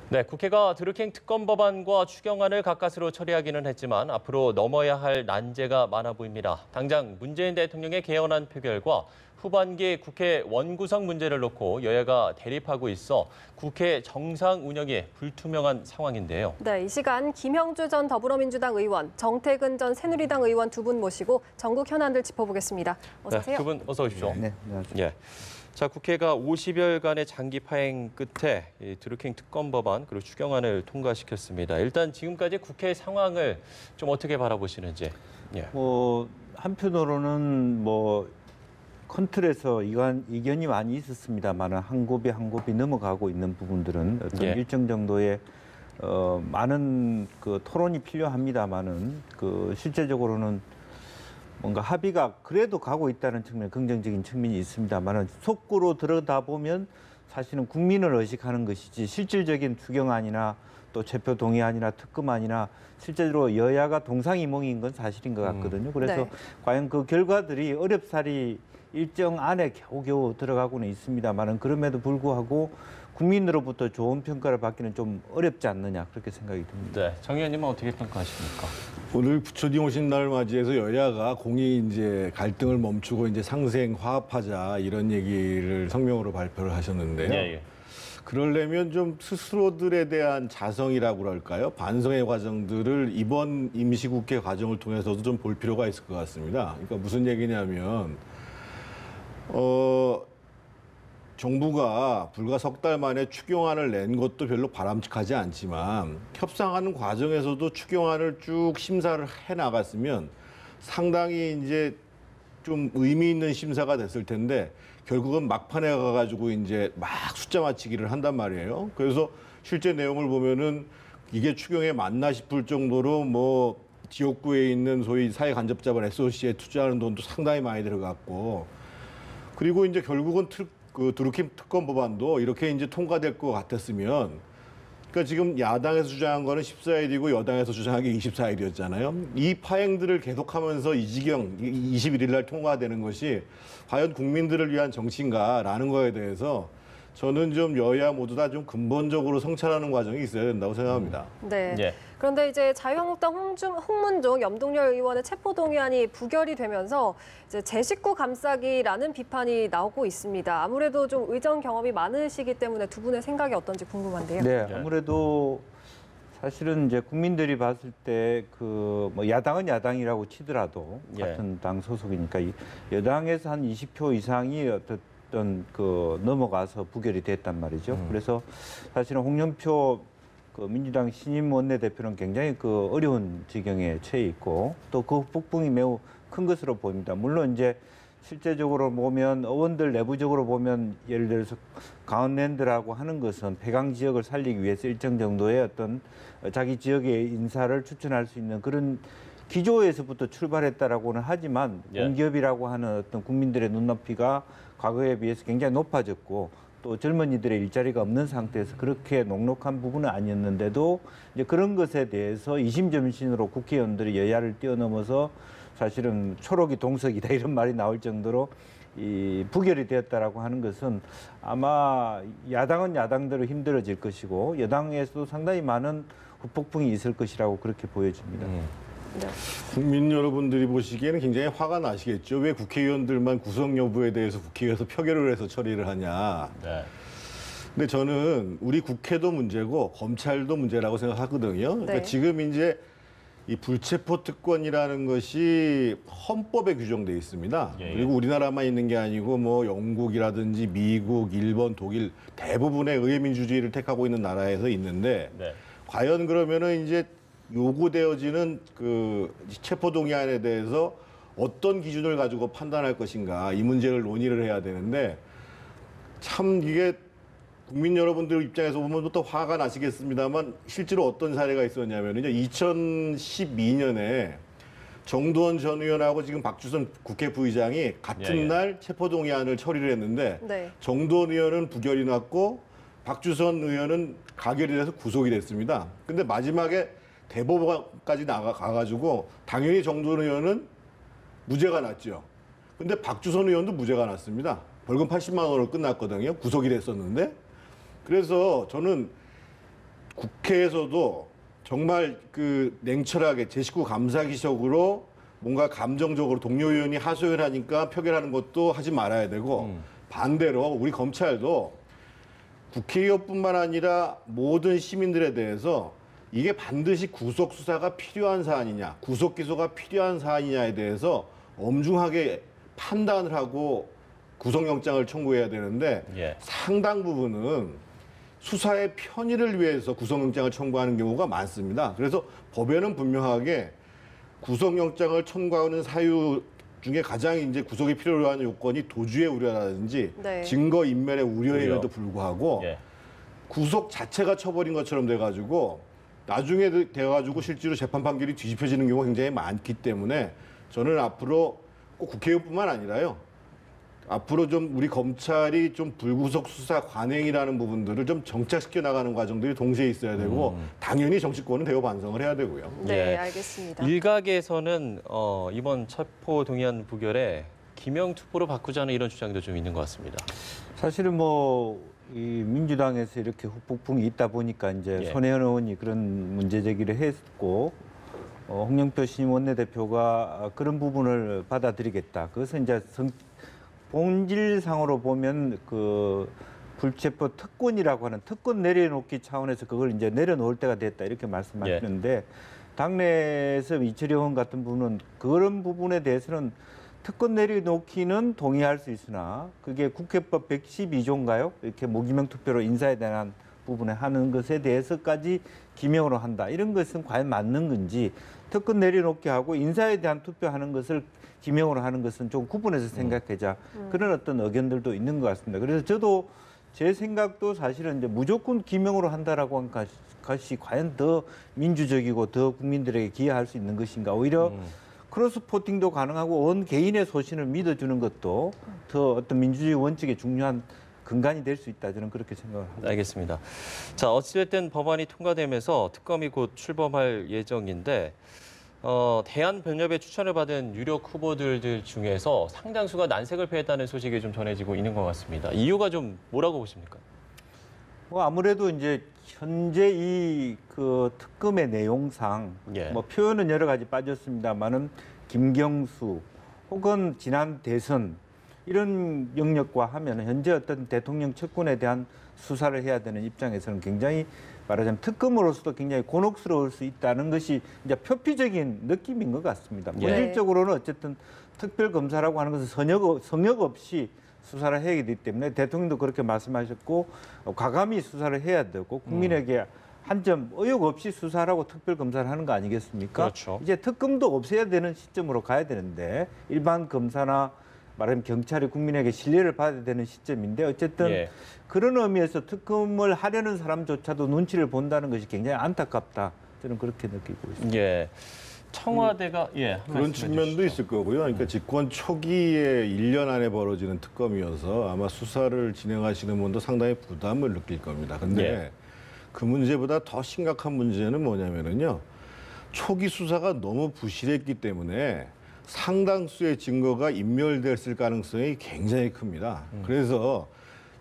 네, 국회가 드루킹 특검 법안과 추경안을 가까스로 처리하기는 했지만 앞으로 넘어야 할 난제가 많아 보입니다. 당장 문재인 대통령의 개헌안 표결과 후반기 국회 원구성 문제를 놓고 여야가 대립하고 있어 국회 정상 운영이 불투명한 상황인데요. 네, 이 시간 김형주 전 더불어민주당 의원, 정태근 전 새누리당 의원 두 분 모시고 전국 현안들 짚어보겠습니다. 어서 오세요. 네, 두 분 어서 오십시오. 네, 안녕하세요. 예. 자, 국회가 50여일간의 장기 파행 끝에 이 드루킹 특검 법안 그리고 추경안을 통과시켰습니다. 일단 지금까지 국회 상황을 좀 어떻게 바라보시는지. 예. 한편으로는 컨틀에서 이견이 많이 있었습니다만 한 곱이 넘어가고 있는 부분들은 어떤 예. 일정 정도의 많은 토론이 필요합니다만은 실제적으로는 뭔가 합의가 그래도 가고 있다는 측면, 긍정적인 측면이 있습니다만 속구로 들여다보면 사실은 국민을 의식하는 것이지 실질적인 추경안이나 또 체포 동의안이나 특검안이나 실제로 여야가 동상이몽인 건 사실인 것 같거든요. 그래서 네. 과연 그 결과들이 어렵사리 일정 안에 겨우겨우 들어가고는 있습니다만 그럼에도 불구하고 국민으로부터 좋은 평가를 받기는 좀 어렵지 않느냐 그렇게 생각이 듭니다. 네, 정 의원님은 어떻게 평가하십니까? 오늘 부처님 오신 날을 맞이해서 여야가 공히 이제 갈등을 멈추고 이제 상생 화합하자 이런 얘기를 성명으로 발표를 하셨는데요. 예. 그러려면 좀 스스로들에 대한 자성이라고 그럴까요? 반성의 과정들을 이번 임시국회 과정을 통해서도 좀 볼 필요가 있을 것 같습니다. 그러니까 무슨 얘기냐면 정부가 불과 석 달 만에 추경안을 낸 것도 별로 바람직하지 않지만 협상하는 과정에서도 추경안을 쭉 심사를 해 나갔으면 상당히 이제 좀 의미 있는 심사가 됐을 텐데 결국은 막판에 가가지고 이제 막 숫자 맞추기를 한단 말이에요. 그래서 실제 내용을 보면은 이게 추경에 맞나 싶을 정도로 지역구에 있는 소위 사회 간접자본 SOC에 투자하는 돈도 상당히 많이 들어갔고 그리고 이제 결국은 드루킹 특검 법안도 이렇게 이제 통과될 것 같았으면, 그러니까 지금 야당에서 주장한 거는 14일이고 여당에서 주장한 게 24일이었잖아요. 이 파행들을 계속하면서 이 지경 21일 날 통과되는 것이 과연 국민들을 위한 정치인가라는 거에 대해서 저는 좀 여야 모두 다 좀 근본적으로 성찰하는 과정이 있어야 된다고 생각합니다. 네. 예. 그런데 이제 자유한국당 홍문종 염동열 의원의 체포동의안이 부결이 되면서 이제 제 식구 감싸기라는 비판이 나오고 있습니다. 아무래도 좀 의정 경험이 많으시기 때문에 두 분의 생각이 어떤지 궁금한데요. 네, 아무래도 사실은 이제 국민들이 봤을 때 야당은 야당이라고 치더라도 예. 같은 당 소속이니까 여당에서 한 20표 이상이 어떤 넘어가서 부결이 됐단 말이죠. 그래서 사실은 홍영표 민주당 신임 원내대표는 굉장히 어려운 지경에 처해 있고 또 그 폭풍이 매우 큰 것으로 보입니다. 물론 이제 실제적으로 보면 의원들 내부적으로 보면 예를 들어서 강원랜드라고 하는 것은 폐강 지역을 살리기 위해서 일정 정도의 어떤 자기 지역의 인사를 추천할 수 있는 그런 기조에서부터 출발했다라고는 하지만 예. 공기업이라고 하는 어떤 국민들의 눈높이가 과거에 비해서 굉장히 높아졌고 또 젊은이들의 일자리가 없는 상태에서 그렇게 녹록한 부분은 아니었는데도 이제 그런 것에 대해서 이심점신으로 국회의원들이 여야를 뛰어넘어서 사실은 초록이 동석이다 이런 말이 나올 정도로 이 부결이 되었다라고 하는 것은 아마 야당은 야당대로 힘들어질 것이고 여당에서도 상당히 많은 후폭풍이 있을 것이라고 그렇게 보여집니다. 네. 국민 여러분들이 보시기에는 굉장히 화가 나시겠죠. 왜 국회의원들만 구성 여부에 대해서 국회에서 표결을 해서 처리를 하냐. 네. 근데 저는 우리 국회도 문제고 검찰도 문제라고 생각하거든요. 그러니까 네. 지금 이제 이 불체포 특권이라는 것이 헌법에 규정돼 있습니다. 예. 그리고 우리나라만 있는 게 아니고 영국이라든지 미국, 일본, 독일 대부분의 의회민주주의를 택하고 있는 나라에서 있는데 네. 과연 그러면은 이제 요구되어지는 체포동의안에 대해서 어떤 기준을 가지고 판단할 것인가 이 문제를 논의를 해야 되는데 참 이게 국민 여러분들 입장에서 보면 또 화가 나시겠습니다만 실제로 어떤 사례가 있었냐면 이제 2012년에 정두원 전 의원하고 지금 박주선 국회 부의장이 같은 예. 날 체포동의안을 처리를 했는데 네. 정두원 의원은 부결이 났고 박주선 의원은 가결이 돼서 구속이 됐습니다. 근데 마지막에 대법원까지 가가지고 당연히 정두원 의원은 무죄가 났죠. 근데 박주선 의원도 무죄가 났습니다. 벌금 80만 원으로 끝났거든요. 구속이 됐었는데. 그래서 저는 국회에서도 정말 그 냉철하게 제 식구 감사기적으로 뭔가 감정적으로 동료 의원이 하소연을 하니까 표결하는 것도 하지 말아야 되고 반대로 우리 검찰도 국회의원뿐만 아니라 모든 시민들에 대해서 이게 반드시 구속 수사가 필요한 사안이냐, 구속 기소가 필요한 사안이냐에 대해서 엄중하게 판단을 하고 구속영장을 청구해야 되는데 예. 상당 부분은 수사의 편의를 위해서 구속영장을 청구하는 경우가 많습니다. 그래서 법에는 분명하게 구속영장을 청구하는 사유 중에 가장 이제 구속이 필요한 요건이 도주의 우려라든지 네. 증거 인멸의 우려임에도 불구하고 예. 구속 자체가 처벌인 것처럼 돼가지고 나중에 돼가지고 실제로 재판 판결이 뒤집혀지는 경우가 굉장히 많기 때문에 저는 앞으로 꼭 국회의원뿐만 아니라요. 앞으로 좀 우리 검찰이 좀 불구속 수사 관행이라는 부분들을 좀 정착시켜 나가는 과정들이 동시에 있어야 되고 당연히 정치권은 대우 반성을 해야 되고요. 네, 예. 알겠습니다. 일각에서는 이번 체포 동의안 부결에 기명투표로 바꾸자는 이런 주장도 좀 있는 것 같습니다. 사실은 뭐 이 민주당에서 이렇게 후폭풍이 있다 보니까 이제 예. 손혜원 의원이 그런 문제 제기를 했고 홍영표 신임 원내대표가 그런 부분을 받아들이겠다. 그것은 이제 본질상으로 보면 그 불체포 특권이라고 하는 특권 내려놓기 차원에서 그걸 이제 내려놓을 때가 됐다 이렇게 말씀하시는데 당내에서 이철희 의원 같은 분은 그런 부분에 대해서는 특권 내려놓기는 동의할 수 있으나 그게 국회법 112조인가요? 이렇게 무기명 투표로 인사에 대한 부분에 하는 것에 대해서까지 기명으로 한다. 이런 것은 과연 맞는 건지 특권 내려놓게 하고 인사에 대한 투표하는 것을 기명으로 하는 것은 좀 구분해서 생각하자. 그런 어떤 의견들도 있는 것 같습니다. 그래서 저도 제 생각도 사실은 이제 무조건 기명으로 한다라고 한 것이 과연 더 민주적이고 더 국민들에게 기여할 수 있는 것인가. 오히려 크로스포팅도 가능하고 원 개인의 소신을 믿어주는 것도 더 어떤 민주주의 원칙에 중요한 근간이 될 수 있다. 저는 그렇게 생각을 합니다. 알겠습니다. 자, 어찌됐든 법안이 통과되면서 특검이 곧 출범할 예정인데 대한변협의 추천을 받은 유력 후보들 중에서 상당수가 난색을 표했다는 소식이 좀 전해지고 있는 것 같습니다. 이유가 좀 뭐라고 보십니까? 뭐 아무래도 이제 현재 이 그 특검의 내용상 예. 뭐 표현은 여러 가지 빠졌습니다만은 김경수 혹은 지난 대선 이런 영역과 하면 현재 어떤 대통령 측근에 대한 수사를 해야 되는 입장에서는 굉장히 말하자면 특검으로서도 굉장히 곤혹스러울 수 있다는 것이 이제 표피적인 느낌인 것 같습니다. 예. 본질적으로는 어쨌든 특별검사라고 하는 것은 성역 없이 수사를 해야 되기 때문에 대통령도 그렇게 말씀하셨고 과감히 수사를 해야 되고 국민에게 한 점 의혹 없이 수사하라고 특별검사를 하는 거 아니겠습니까? 그렇죠. 이제 특검도 없애야 되는 시점으로 가야 되는데 일반 검사나 말하면 경찰이 국민에게 신뢰를 받아야 되는 시점인데 어쨌든 예. 그런 의미에서 특검을 하려는 사람조차도 눈치를 본다는 것이 굉장히 안타깝다. 저는 그렇게 느끼고 있습니다. 예. 청와대가 그런 측면도 있을 거고요. 그러니까 집권 초기에 1년 안에 벌어지는 특검이어서 아마 수사를 진행하시는 분도 상당히 부담을 느낄 겁니다. 근데 예. 그 문제보다 더 심각한 문제는 뭐냐면은요. 초기 수사가 너무 부실했기 때문에 상당수의 증거가 인멸됐을 가능성이 굉장히 큽니다. 그래서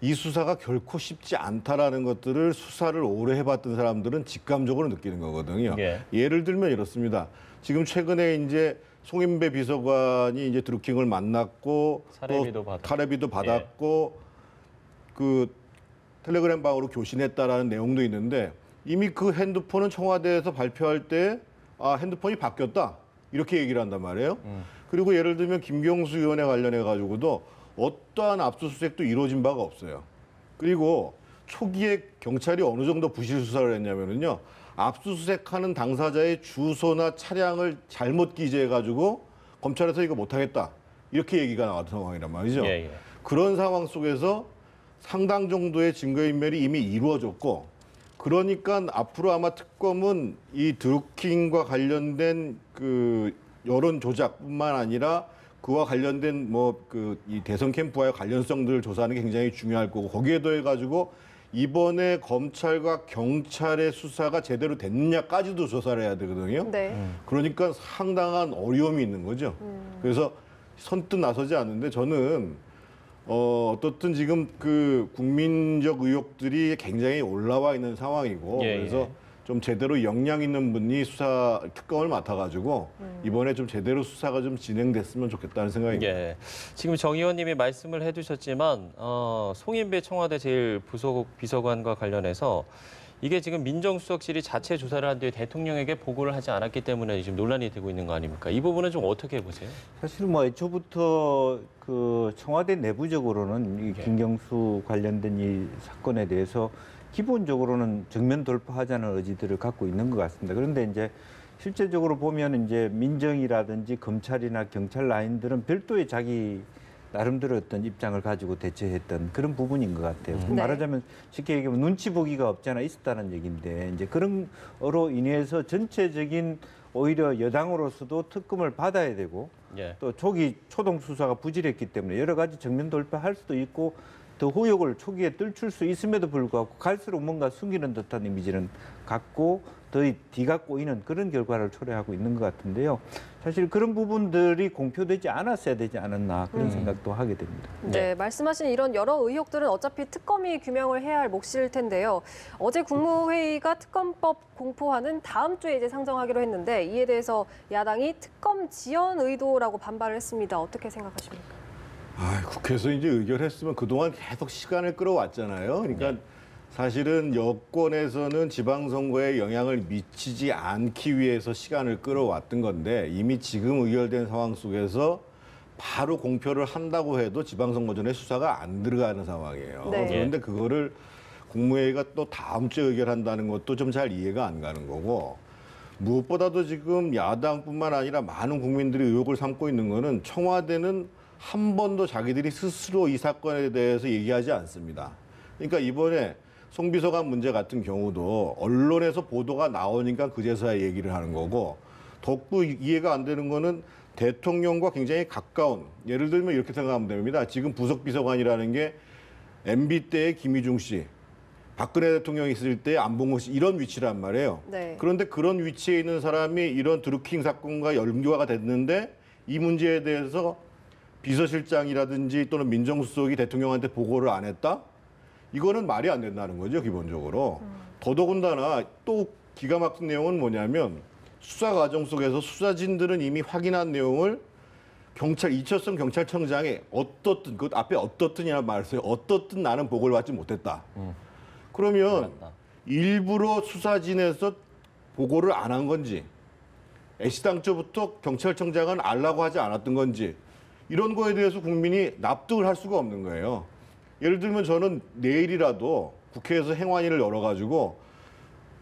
이 수사가 결코 쉽지 않다라는 것들을 수사를 오래 해봤던 사람들은 직감적으로 느끼는 거거든요. 예. 예를 들면 이렇습니다. 지금 최근에 이제 송인배 비서관이 이제 드루킹을 만났고 사례비도 또 받았고. 사례비도 받았고 그 텔레그램 방으로 교신했다라는 내용도 있는데 이미 그 핸드폰은 청와대에서 발표할 때 핸드폰이 바뀌었다 이렇게 얘기를 한단 말이에요. 그리고 예를 들면 김경수 의원에 관련해 가지고도 어떠한 압수수색도 이루어진 바가 없어요. 그리고 초기에 경찰이 어느 정도 부실 수사를 했냐면은요. 압수수색하는 당사자의 주소나 차량을 잘못 기재해 가지고 검찰에서 이거 못하겠다 이렇게 얘기가 나왔던 상황이란 말이죠. 예, 예. 그런 상황 속에서 상당 정도의 증거인멸이 이미 이루어졌고 그러니까 앞으로 아마 특검은 이 드루킹과 관련된 그 여론 조작뿐만 아니라 그와 관련된 이 대선 캠프와의 관련성들을 조사하는 게 굉장히 중요할 거고 거기에 더해 가지고 이번에 검찰과 경찰의 수사가 제대로 됐느냐까지도 조사를 해야 되거든요. 네. 그러니까 상당한 어려움이 있는 거죠. 그래서 선뜻 나서지 않는데 저는 어떻든 지금 그 국민적 의혹들이 굉장히 올라와 있는 상황이고 예, 그래서 예. 좀 제대로 역량 있는 분이 수사 특검을 맡아가지고 이번에 좀 제대로 수사가 좀 진행됐으면 좋겠다는 생각입니다. 예. 지금 정 의원님이 말씀을 해주셨지만 송인배 청와대 제1부속비서관과 관련해서 이게 지금 민정수석실이 자체 조사를 한 뒤에 대통령에게 보고를 하지 않았기 때문에 지금 논란이 되고 있는 거 아닙니까? 이 부분은 좀 어떻게 보세요? 사실 뭐 애초부터 그 청와대 내부적으로는 이 김경수 관련된 이 사건에 대해서 기본적으로는 정면 돌파하자는 의지들을 갖고 있는 것 같습니다. 그런데 이제 실제적으로 보면 이제 민정이라든지 검찰이나 경찰 라인들은 별도의 자기 나름대로 어떤 입장을 가지고 대처했던 그런 부분인 것 같아요. 네. 말하자면 쉽게 얘기하면 눈치 보기가 없지 않아 있었다는 얘기인데 이제 그런 거로 인해서 전체적인 오히려 여당으로서도 특검을 받아야 되고 예. 또 초기 초동 수사가 부실했기 때문에 여러 가지 정면 돌파할 수도 있고 더 후욕을 초기에 떨칠 수 있음에도 불구하고 갈수록 뭔가 숨기는 듯한 이미지는 갖고 더 뒤가 꼬이는 그런 결과를 초래하고 있는 것 같은데요. 사실 그런 부분들이 공표되지 않았어야 되지 않았나 그런 생각도 하게 됩니다. 네, 말씀하신 이런 여러 의혹들은 어차피 특검이 규명을 해야 할 몫일 텐데요. 어제 국무회의가 특검법 공포하는 다음 주에 이제 상정하기로 했는데 이에 대해서 야당이 특검 지연 의도라고 반발을 했습니다. 어떻게 생각하십니까? 국회에서 이제 의결했으면 그동안 계속 시간을 끌어왔잖아요. 그러니까 사실은 여권에서는 지방선거에 영향을 미치지 않기 위해서 시간을 끌어왔던 건데 이미 지금 의결된 상황 속에서 바로 공표를 한다고 해도 지방선거 전에 수사가 안 들어가는 상황이에요. 네. 그런데 그거를 국무회의가 또 다음 주에 의결한다는 것도 좀 잘 이해가 안 가는 거고 무엇보다도 지금 야당뿐만 아니라 많은 국민들이 의혹을 삼고 있는 거는 청와대는 한 번도 자기들이 스스로 이 사건에 대해서 얘기하지 않습니다. 그러니까 이번에 송 비서관 문제 같은 경우도 언론에서 보도가 나오니까 그제서야 얘기를 하는 거고 덕구 이해가 안 되는 거는 대통령과 굉장히 가까운 예를 들면 이렇게 생각하면 됩니다. 지금 부속비서관이라는 게 MB 때의 김희중 씨, 박근혜 대통령이 있을 때 안봉호 씨 이런 위치란 말이에요. 네. 그런데 그런 위치에 있는 사람이 이런 드루킹 사건과 연결가 됐는데 이 문제에 대해서 비서실장이라든지 또는 민정수석이 대통령한테 보고를 안 했다? 이거는 말이 안 된다는 거죠, 기본적으로. 더더군다나 또 기가 막힌 내용은 뭐냐면 수사 과정 속에서 수사진들은 이미 확인한 내용을 이철성 경찰청장이 어떻든, 그 앞에 어떻든이라는 말을 써요. 어떻든 나는 보고를 받지 못했다. 그러면 일부러 수사진에서 보고를 안 한 건지 애시당초부터 경찰청장은 알라고 하지 않았던 건지 이런 거에 대해서 국민이 납득을 할 수가 없는 거예요. 예를 들면 저는 내일이라도 국회에서 행안위를 열어가지고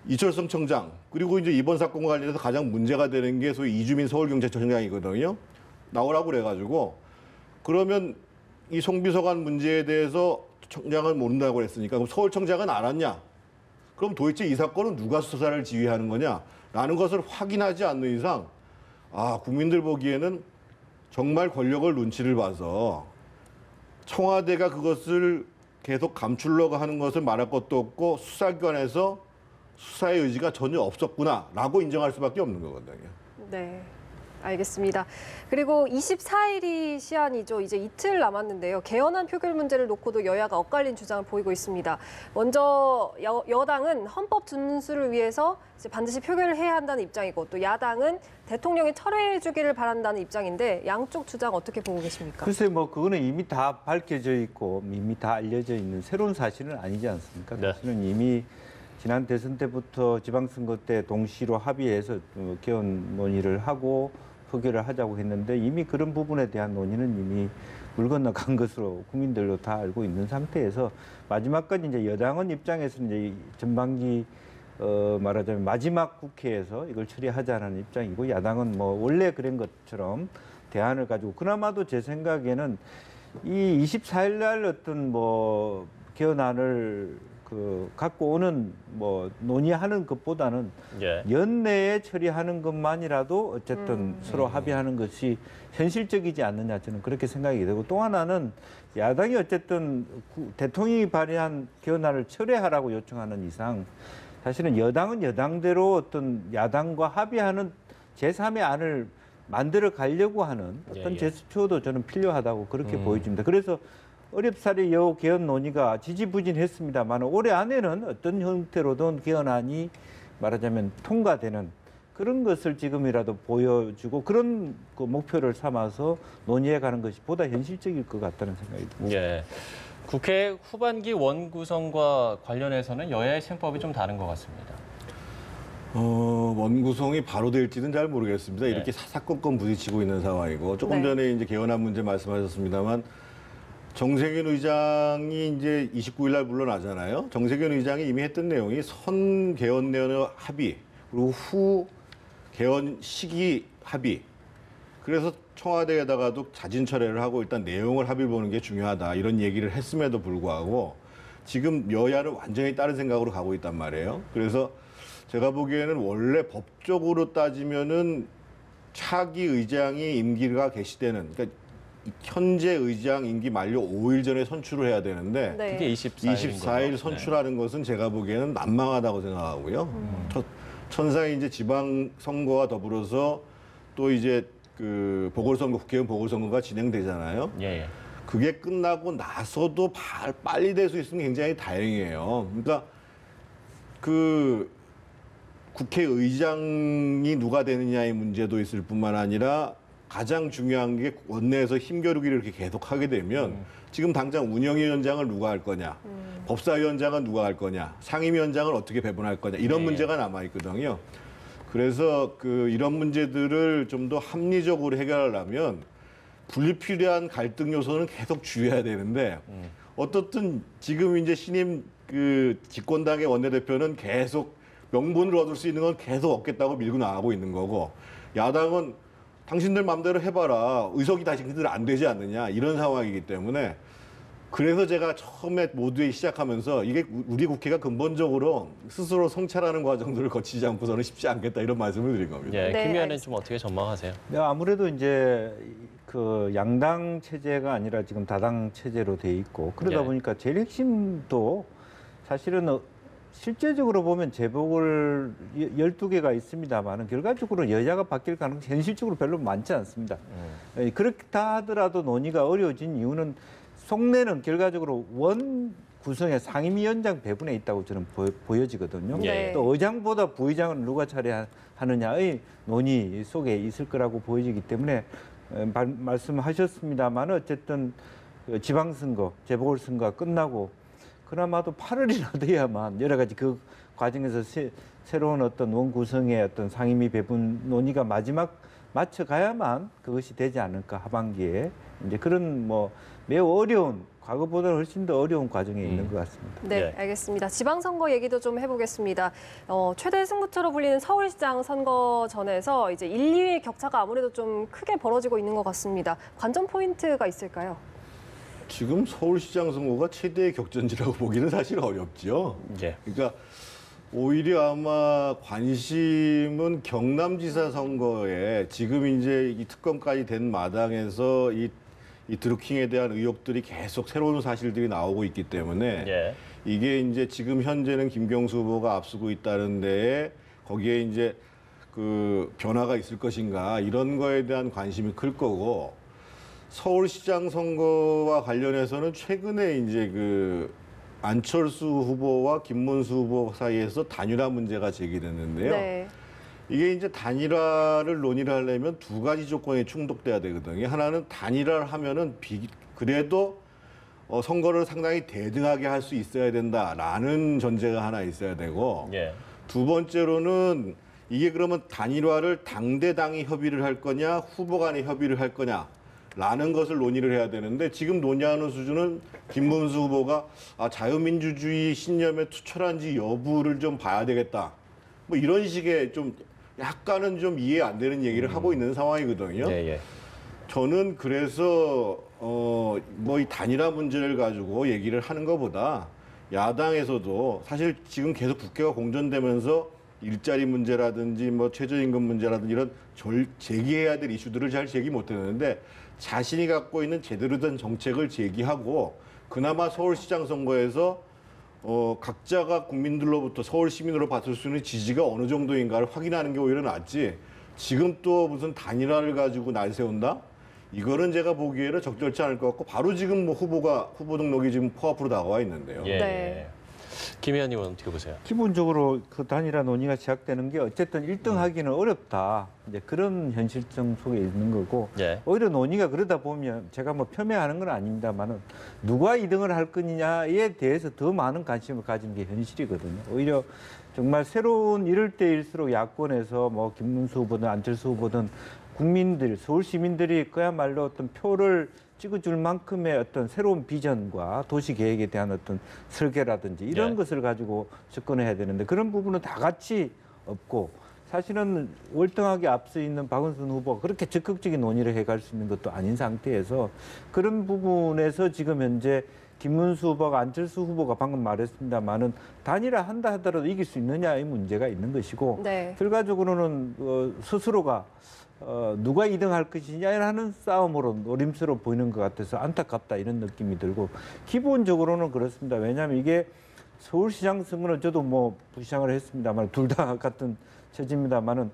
이철성 청장 그리고 이제 이번 사건과 관련해서 가장 문제가 되는 게 소위 이주민 서울경찰청장이거든요. 나오라고 그래가지고 그러면 이 송 비서관 문제에 대해서 청장은 모른다고 그랬으니까 그럼 서울청장은 알았냐? 그럼 도대체 이 사건은 누가 수사를 지휘하는 거냐라는 것을 확인하지 않는 이상 국민들 보기에는 정말 권력을 눈치를 봐서 청와대가 그것을 계속 감추려고 하는 것을 말할 것도 없고 수사기관에서 수사의 의지가 전혀 없었구나라고 인정할 수밖에 없는 거거든요. 네. 알겠습니다. 그리고 24일이 시한이죠. 이제 이틀 남았는데요. 개헌안 표결 문제를 놓고도 여야가 엇갈린 주장을 보이고 있습니다. 먼저 여당은 헌법 준수를 위해서 이제 반드시 표결을 해야 한다는 입장이고 또 야당은 대통령이 철회해 주기를 바란다는 입장인데 양쪽 주장 어떻게 보고 계십니까? 글쎄 뭐 그거는 이미 다 밝혀져 있고 이미 다 알려져 있는 새로운 사실은 아니지 않습니까? 네. 사실은 이미 지난 대선 때부터 지방선거 때 동시로 합의해서 개헌 논의를 하고 표결을 하자고 했는데 이미 그런 부분에 대한 논의는 이미 물 건너간 것으로 국민들도 다 알고 있는 상태에서 마지막까지 이제 여당은 입장에서는 이제 전반기 말하자면 마지막 국회에서 이걸 처리하자는 입장이고 야당은 뭐 원래 그런 것처럼 대안을 가지고 그나마도 제 생각에는 이 24일 날 어떤 뭐 개헌안을 갖고 오는 뭐 논의하는 것보다는 연내에 처리하는 것만이라도 어쨌든 서로 합의하는 것이 현실적이지 않느냐 저는 그렇게 생각이 되고 또 하나는 야당이 어쨌든 대통령이 발의한 개헌안을 철회하라고 요청하는 이상 사실은 여당은 여당대로 어떤 야당과 합의하는 제3의 안을 만들어 가려고 하는 어떤 제스처도 저는 필요하다고 그렇게 보여집니다. 그래서 어렵사리 여호 개헌 논의가 지지부진했습니다만 올해 안에는 어떤 형태로든 개헌안이 말하자면 통과되는 그런 것을 지금이라도 보여주고 그런 그 목표를 삼아서 논의해 가는 것이 보다 현실적일 것 같다는 생각이 듭니다. 예. 국회 후반기 원구성과 관련해서는 여야의 생법이 좀 다른 것 같습니다. 원구성이 바로 될지는 잘 모르겠습니다. 네. 이렇게 사사건건 부딪히고 있는 상황이고 조금 네. 전에 이제 개헌안 문제 말씀하셨습니다만 정세균 의장이 이제 29일 날 물러나잖아요. 정세균 의장이 이미 했던 내용이 선 개헌 내연의 합의 그리고 후 개헌 시기 합의. 그래서 청와대에다가도 자진 철회를 하고 일단 내용을 합의를 보는 게 중요하다 이런 얘기를 했음에도 불구하고 지금 여야는 완전히 다른 생각으로 가고 있단 말이에요. 그래서 제가 보기에는 원래 법적으로 따지면은 차기 의장이 임기가 개시되는 그러니까 현재 의장 임기 만료 5일 전에 선출을 해야 되는데 네. 그게 24일 선출하는 것은 제가 보기에는 난망하다고 생각하고요. 천상에 이제 지방선거와 더불어서 또 이제 그 보궐선거, 국회의원 보궐선거가 진행되잖아요. 예, 예. 그게 끝나고 나서도 빨리 될 수 있으면 굉장히 다행이에요. 그러니까 그 국회의장이 누가 되느냐의 문제도 있을 뿐만 아니라 가장 중요한 게 원내에서 힘겨루기를 이렇게 계속 하게 되면 지금 당장 운영위원장을 누가 할 거냐, 법사위원장은 누가 할 거냐, 상임위원장을 어떻게 배분할 거냐 이런 네. 문제가 남아 있거든요. 그래서 이런 문제들을 좀 더 합리적으로 해결하려면 불필요한 갈등 요소는 계속 주의해야 되는데 어떻든 지금 이제 신임 그 집권당의 원내대표는 계속 명분을 얻을 수 있는 건 계속 얻겠다고 밀고 나가고 있는 거고 야당은 당신들 마음대로 해봐라. 의석이 당신들 안 되지 않느냐. 이런 상황이기 때문에 그래서 제가 처음에 모두에 시작하면서 이게 우리 국회가 근본적으로 스스로 성찰하는 과정들을 거치지 않고서는 쉽지 않겠다 이런 말씀을 드린 겁니다. 예, 네, 김 의원은 알겠습니다. 좀 어떻게 전망하세요? 네, 아무래도 이제 그 양당 체제가 아니라 지금 다당 체제로 돼 있고 그러다 네. 보니까 제일 핵심도 사실은 실제적으로 보면 재보궐 12개가 있습니다만 결과적으로 여야가 바뀔 가능성이 현실적으로 별로 많지 않습니다. 그렇다 하더라도 논의가 어려워진 이유는 속내는 결과적으로 원 구성의 상임위원장 배분에 있다고 저는 보여지거든요. 예. 또 의장보다 부의장은 누가 차례하느냐의 논의 속에 있을 거라고 보여지기 때문에 말씀하셨습니다만 어쨌든 지방선거, 재보궐선거가 끝나고 그나마도 8월이나 돼야만 여러 가지 그 과정에서 새로운 어떤 원구성의 어떤 상임위 배분 논의가 마지막 맞춰가야만 그것이 되지 않을까 하반기에 이제 그런 뭐 매우 어려운 과거보다는 훨씬 더 어려운 과정에 있는 것 같습니다. 네, 네. 알겠습니다. 지방선거 얘기도 좀 해보겠습니다. 최대 승부처로 불리는 서울시장 선거전에서 이제 1, 2위 격차가 아무래도 좀 크게 벌어지고 있는 것 같습니다. 관전 포인트가 있을까요? 지금 서울시장 선거가 최대의 격전지라고 보기는 사실 어렵죠. 예. 그러니까 오히려 아마 관심은 경남지사 선거에 지금 이제 이 특검까지 된 마당에서 이 드루킹에 대한 의혹들이 계속 새로운 사실들이 나오고 있기 때문에 예. 이게 이제 지금 현재는 김경수 후보가 앞서고 있다는 데에 거기에 이제 그 변화가 있을 것인가 이런 거에 대한 관심이 클 거고 서울시장 선거와 관련해서는 최근에 이제 그 안철수 후보와 김문수 후보 사이에서 단일화 문제가 제기됐는데요. 네. 이게 이제 단일화를 논의를 하려면 두 가지 조건이 충족돼야 되거든요. 하나는 단일화를 하면은 그래도 선거를 상당히 대등하게 할 수 있어야 된다라는 전제가 하나 있어야 되고 예. 두 번째로는 이게 그러면 단일화를 당대당이 협의를 할 거냐 후보 간에 협의를 할 거냐라는 것을 논의를 해야 되는데 지금 논의하는 수준은 김문수 후보가 자유민주주의 신념에 투철한지 여부를 좀 봐야 되겠다. 뭐 이런 식의 좀 약간은 좀 이해 안 되는 얘기를 하고 있는 상황이거든요. 예, 예. 저는 그래서 뭐 이 단일화 문제를 가지고 얘기를 하는 것보다 야당에서도 사실 지금 계속 국회가 공전되면서 일자리 문제라든지 뭐 최저임금 문제라든지 이런 제기해야 될 이슈들을 잘 제기 못했는데 자신이 갖고 있는 제대로 된 정책을 제기하고 그나마 서울시장 선거에서 각자가 국민들로부터 서울 시민으로 받을 수 있는 지지가 어느 정도인가를 확인하는 게 오히려 낫지. 지금 또 무슨 단일화를 가지고 날 세운다? 이거는 제가 보기에는 적절치 않을 것 같고 바로 지금 뭐 후보 등록이 지금 코앞으로 다가와 있는데요. 예. 네. 김 의원님은 어떻게 보세요? 기본적으로 그 단일화 논의가 시작되는 게 어쨌든 1등 하기는 어렵다. 이제 그런 현실성 속에 있는 거고 예. 오히려 논의가 그러다 보면 제가 뭐 폄훼하는 건 아닙니다만은 누가 2등을 할 거냐에 대해서 더 많은 관심을 가지는 게 현실이거든요. 오히려 정말 새로운 이럴 때일수록 야권에서 뭐 김문수 후보든 안철수 후보든 국민들, 서울 시민들이 그야말로 어떤 표를 찍어줄 만큼의 어떤 새로운 비전과 도시 계획에 대한 어떤 설계라든지 이런 네. 것을 가지고 접근해야 되는데 그런 부분은 다 같이 없고 사실은 월등하게 앞서 있는 박원순 후보가 그렇게 적극적인 논의를 해갈 수 있는 것도 아닌 상태에서 그런 부분에서 지금 현재 김문수 후보가 안철수 후보가 방금 말했습니다만은 단일화 한다 하더라도 이길 수 있느냐의 문제가 있는 것이고 네. 결과적으로는 스스로가 누가 2등 할 것이냐라는 싸움으로 노림수로 보이는 것 같아서 안타깝다 이런 느낌이 들고 기본적으로는 그렇습니다. 왜냐하면 이게 서울시장 선거는 저도 뭐 부시장을 했습니다만 둘 다 같은 처지입니다만은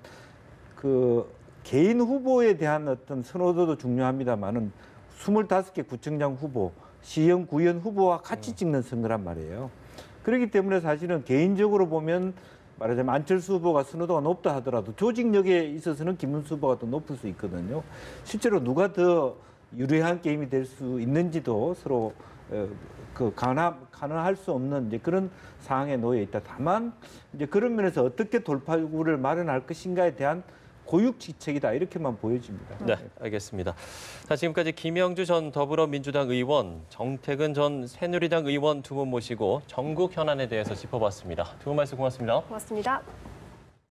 그 개인 후보에 대한 어떤 선호도도 중요합니다만은 25개 구청장 후보, 시형, 구의원 후보와 같이 찍는 선거란 말이에요. 그렇기 때문에 사실은 개인적으로 보면 말하자면 안철수 후보가 선호도가 높다 하더라도 조직력에 있어서는 김문수 후보가 더 높을 수 있거든요. 실제로 누가 더 유리한 게임이 될 수 있는지도 서로 가능할 수 없는 이제 그런 상황에 놓여 있다. 다만 이제 그런 면에서 어떻게 돌파구를 마련할 것인가에 대한 고육지책이다 이렇게만 보여집니다. 네, 알겠습니다. 자, 지금까지 김영주 전 더불어민주당 의원, 정태근 전 새누리당 의원 두 분 모시고 전국 현안에 대해서 짚어봤습니다. 두 분 말씀 고맙습니다. 고맙습니다.